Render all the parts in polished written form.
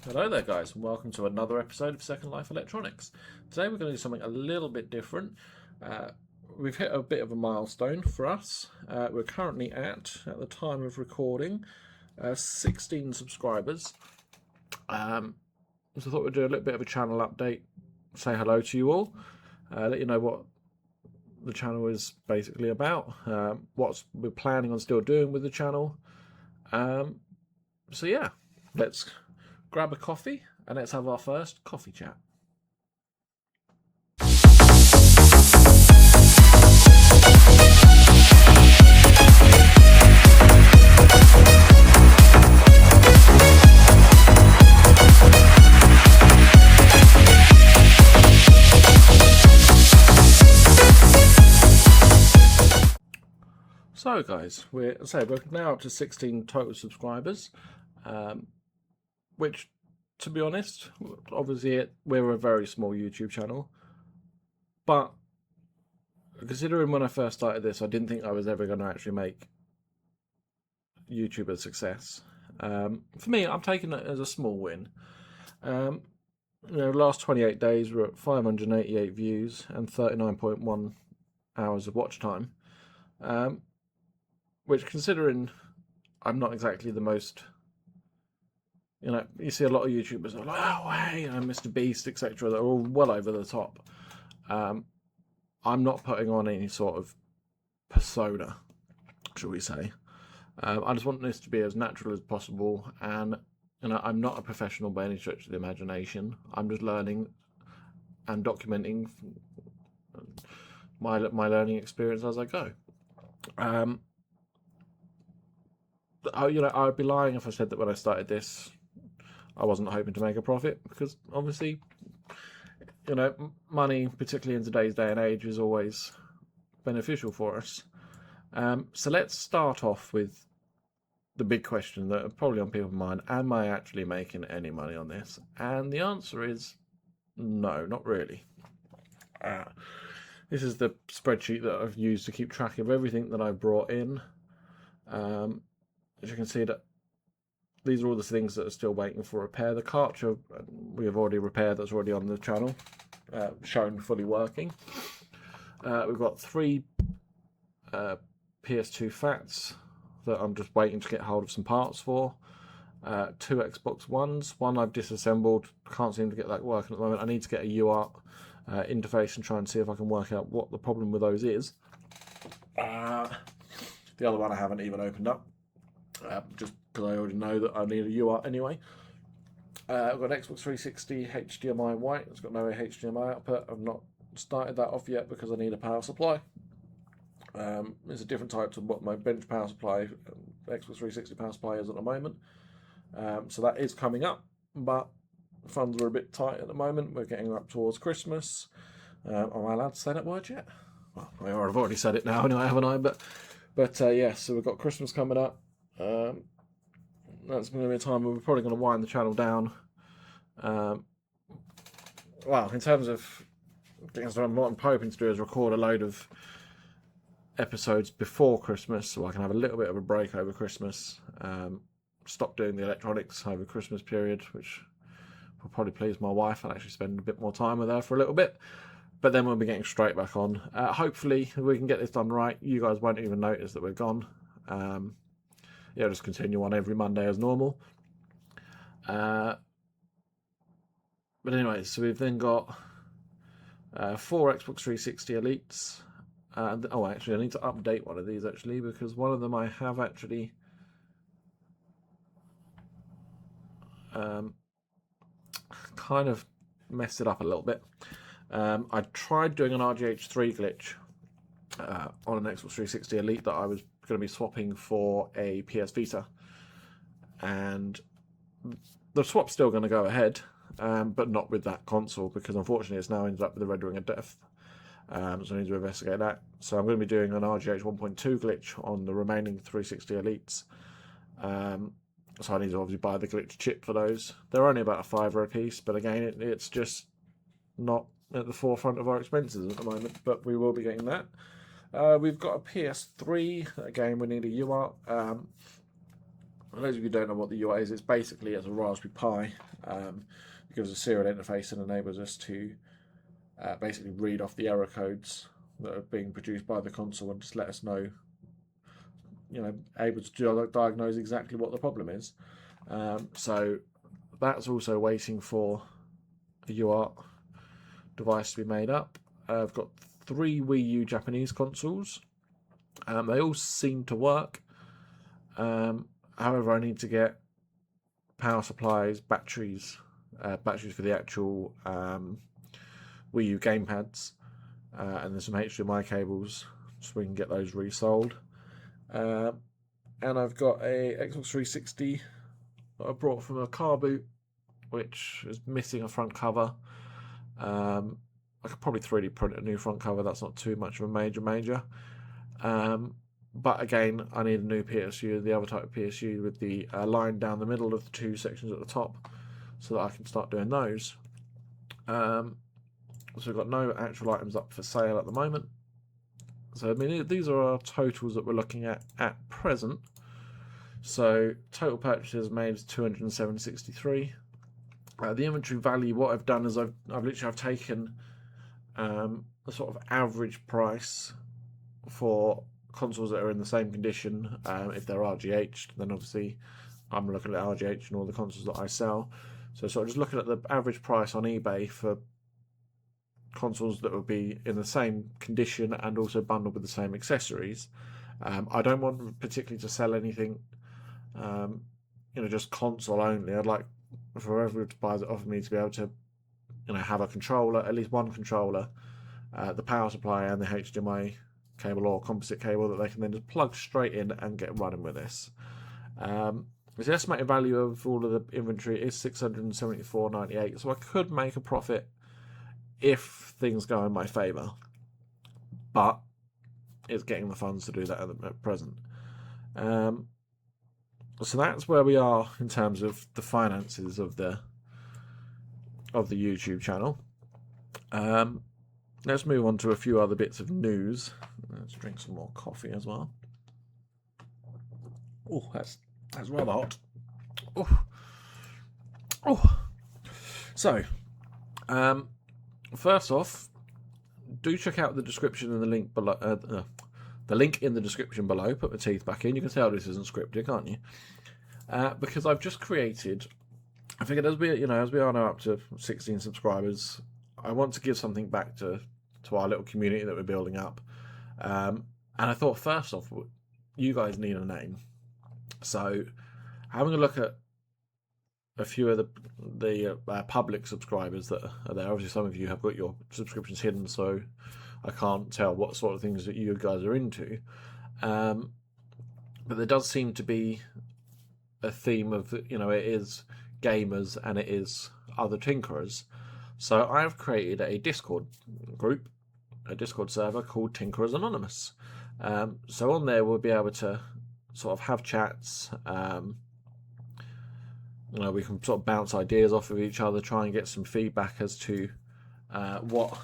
Hello there guys and welcome to another episode of Second Life Electronics. Today we're going to do something a little bit different. We've hit a bit of a milestone for us. We're currently at the time of recording, 16 subscribers. So I thought we'd do a little bit of a channel update, say hello to you all, let you know what the channel is basically about, what we're planning on still doing with the channel. So yeah, let's grab a coffee and let's have our first coffee chat. So guys, we're now up to 16 total subscribers, which, to be honest, obviously we're a very small YouTube channel, but considering when I first started this, I didn't think I was ever going to actually make YouTube a success. For me, I'm taking it as a small win. Last 28 days we're at 588 views and 39.1 hours of watch time. Which, considering I'm not exactly the most, you see a lot of YouTubers are like, oh hey, Mr. Beast, etc. They're all well over the top. I'm not putting on any sort of persona, shall we say. I just want this to be as natural as possible, and I'm not a professional by any stretch of the imagination. I'm just learning and documenting my learning experience as I go. I would be lying if I said that when I started this, I wasn't hoping to make a profit, because obviously, money, particularly in today's day and age, is always beneficial for us. So let's start off with the big question that are probably on people's mind: am I actually making any money on this? And the answer is no, not really. This is the spreadsheet that I've used to keep track of everything that I've brought in. As you can see, that these are all the things that are still waiting for repair. The cartridge we have already repaired, that's already on the channel, shown fully working. We've got 3 PS2 FATs that I'm just waiting to get hold of some parts for. 2 Xbox Ones, one I've disassembled, can't seem to get that working at the moment. I need to get a UART interface and try and see if I can work out what the problem with those is. The other one I haven't even opened up, just because I already know that I need a UART anyway. I've got an Xbox 360 HDMI white. It's got no HDMI output. I've not started that off yet because I need a power supply. It's a different type to what my bench power supply, Xbox 360 power supply, is at the moment. So that is coming up, but funds are a bit tight at the moment. We're getting up towards Christmas. Am I allowed to say that word yet? Well, I've already said it now anyway, haven't I? But yeah, so we've got Christmas coming up. That's going to be a time where we're probably going to wind the channel down. Well, in terms of what I'm hoping to do is record a load of episodes before Christmas, so I can have a little bit of a break over Christmas. Stop doing the electronics over Christmas period, which will probably please my wife. I'll actually spend a bit more time with her for a little bit. But then we'll be getting straight back on. Hopefully we can get this done right. You guys won't even notice that we're gone. Just continue on every Monday as normal. But anyway, so we've then got 4 Xbox 360 Elites. Actually, I need to update one of these, actually, because one of them I have actually kind of messed it up a little bit. I tried doing an RGH3 glitch on an Xbox 360 Elite that I was going to be swapping for a PS Vita, and the swap's still going to go ahead, but not with that console, because unfortunately it's now ended up with a Red Ring of Death. So I need to investigate that. So I'm going to be doing an RGH 1.2 glitch on the remaining 360 Elites. So I need to obviously buy the glitch chip for those. They're only about $5 a piece, but again, it's just not at the forefront of our expenses at the moment, but we will be getting that. We've got a PS3. Again, we need a UART. For those of you who don't know what the UI is, it's basically as a Raspberry Pi. It gives a serial interface and enables us to basically read off the error codes that are being produced by the console and just let us know, able to diagnose exactly what the problem is. So that's also waiting for a UART device to be made up. I've got 3 Wii U Japanese consoles. They all seem to work. However, I need to get power supplies, batteries for the actual Wii U gamepads, and there's some HDMI cables so we can get those resold. And I've got a Xbox 360 that I brought from a car boot, which is missing a front cover. I could probably 3D print a new front cover. That's not too much of a major. But again, I need a new PSU, the other type of PSU with the line down the middle of the 2 sections at the top, so that I can start doing those. So we've got no actual items up for sale at the moment. So I mean, these are our totals that we're looking at present. So total purchases made is 207.63. The inventory value, what I've done is I've taken the sort of average price for consoles that are in the same condition. If they're RGH, then obviously I'm looking at RGH and all the consoles that I sell. So sort of just looking at the average price on eBay for consoles that would be in the same condition and also bundled with the same accessories. I don't want particularly to sell anything, just console only. I'd like for everyone to buy that off of me to be able to, have a controller, at least one controller, the power supply and the HDMI cable or composite cable that they can then just plug straight in and get running with this. The estimated value of all of the inventory is 674.98, so I could make a profit if things go in my favour, but it's getting the funds to do that at present. So that's where we are in terms of the finances of the YouTube channel. Let's move on to a few other bits of news. Let's drink some more coffee as well. Oh, that's rather hot. Oh. So, first off, do check out the description and the link below. The link in the description below. Put my teeth back in. You can tell this isn't scripted, can't you? Because I've just created. I figured as we are now up to 16 subscribers, I want to give something back to our little community that we're building up. And I thought, first off, you guys need a name. So, having a look at a few of the public subscribers that are there. Obviously, some of you have got your subscriptions hidden, so I can't tell what sort of things that you guys are into. But there does seem to be a theme of, it is gamers and it is other tinkerers. So I've created a Discord group, a Discord server called Tinkerers Anonymous. So on there we'll be able to sort of have chats. We can sort of bounce ideas off of each other, try and get some feedback as to what,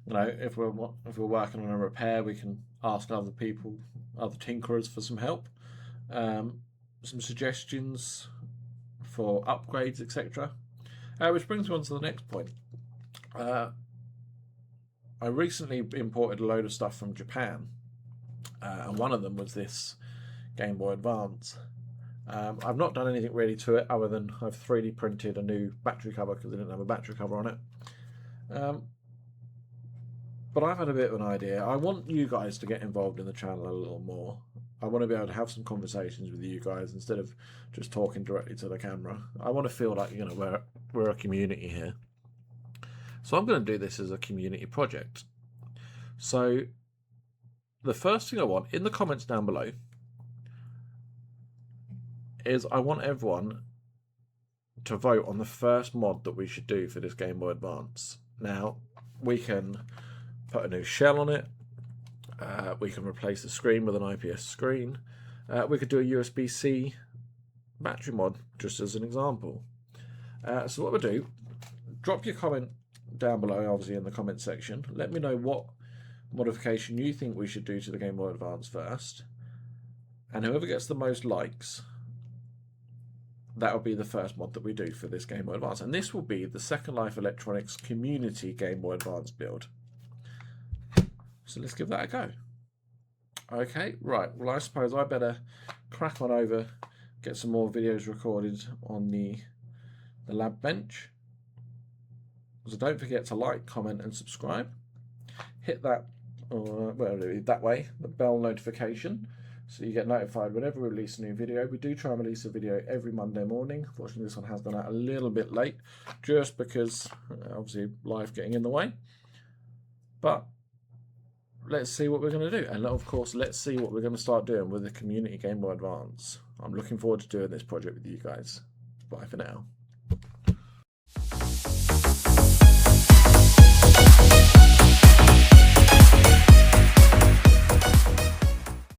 if we're working on a repair, we can ask other people, other tinkerers, for some help, some suggestions for upgrades, etc. Which brings me on to the next point. I recently imported a load of stuff from Japan, and one of them was this Game Boy Advance. I've not done anything really to it other than I've 3D printed a new battery cover because I didn't have a battery cover on it. But I've had a bit of an idea. I want you guys to get involved in the channel a little more. I want to be able to have some conversations with you guys instead of just talking directly to the camera. I want to feel like we're a community here. So I'm going to do this as a community project. So the first thing I want in the comments down below is I want everyone to vote on the first mod that we should do for this Game Boy Advance. Now, we can put a new shell on it. We can replace the screen with an IPS screen. We could do a USB-C battery mod, just as an example. So what we'll do, drop your comment down below, obviously in the comment section. Let me know what modification you think we should do to the Game Boy Advance first. And whoever gets the most likes that'll be the first mod that we do for this Game Boy Advance. And this will be the Second Life Electronics Community Game Boy Advance build. So let's give that a go. Okay, right. Well, I suppose I better crack on over, get some more videos recorded on the lab bench. So don't forget to like, comment, and subscribe. Hit that, that way, the bell notification, so you get notified whenever we release a new video. We do try and release a video every Monday morning. Fortunately, this one has gone out a little bit late, just because obviously life getting in the way. But let's see what we're going to do, and of course, let's see what we're going to start doing with the Community Game Boy Advance. I'm looking forward to doing this project with you guys. Bye for now.